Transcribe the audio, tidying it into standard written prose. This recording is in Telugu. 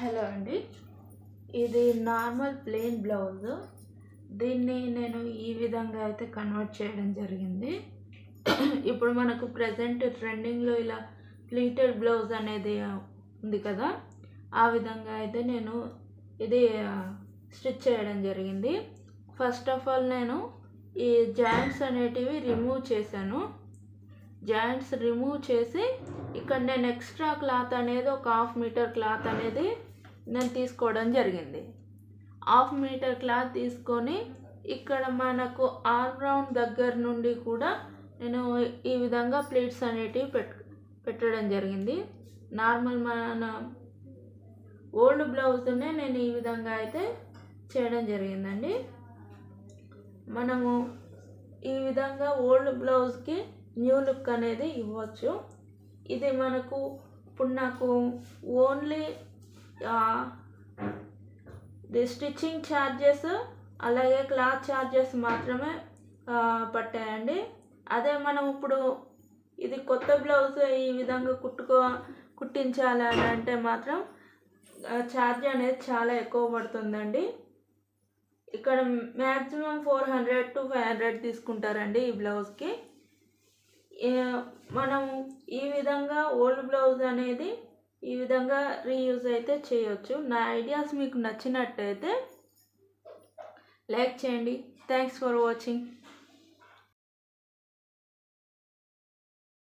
హలో అండి. ఇది నార్మల్ ప్లెయిన్ బ్లౌజ్. దీన్ని నేను ఈ విధంగా అయితే కన్వర్ట్ చేయడం జరిగింది. ఇప్పుడు మనకు ప్రజెంట్ ట్రెండింగ్లో ఇలా ప్లీటెడ్ బ్లౌజ్ అనేది ఉంది కదా, ఆ విధంగా అయితే నేను ఇది స్టిచ్ చేయడం జరిగింది. ఫస్ట్ ఆఫ్ ఆల్ నేను ఈ జాయింట్స్ అనేటివి రిమూవ్ చేశాను. జాయింట్స్ రిమూవ్ చేసి ఇక్కడ నేను ఎక్స్ట్రా క్లాత్ అనేది ఒక 1/2 మీటర్ క్లాత్ అనేది నేను తీసుకోవడం జరిగింది. 1/2 మీటర్ క్లాత్ తీసుకొని ఇక్కడ మనకు ఆర్మ్ రౌండ్ దగ్గర నుండి కూడా నేను ఈ విధంగా ప్లీట్స్ అనేటివి పెట్టడం జరిగింది. నార్మల్ మన ఓల్డ్ బ్లౌజ్నే నేను ఈ విధంగా అయితే చేయడం జరిగిందండి. మనము ఈ విధంగా ఓల్డ్ బ్లౌజ్కి న్యూ లుక్ అనేది ఇవ్వచ్చు. ఇది మనకు ఇప్పుడు నాకు ఓన్లీ ది స్టిచ్చింగ్ ఛార్జెస్ అలాగే క్లాత్ ఛార్జెస్ మాత్రమే పట్టాయండి. అదే మనం ఇప్పుడు ఇది కొత్త బ్లౌజ్ ఈ విధంగా కుట్టించాలి అని అంటే మాత్రం ఛార్జ్ అనేది చాలా ఎక్కువ పడుతుందండి. ఇక్కడ మ్యాక్సిమం 400 to 500 తీసుకుంటారండి ఈ బ్లౌజ్కి. మనం ఈ విధంగా ఓల్డ్ బ్లౌజ్ అనేది ఈ విధంగా రీయూజ్ అయితే చేయొచ్చు. నా ఐడియాస్ మీకు నచ్చినట్టయితే లైక్ చేయండి. Thanks for watching.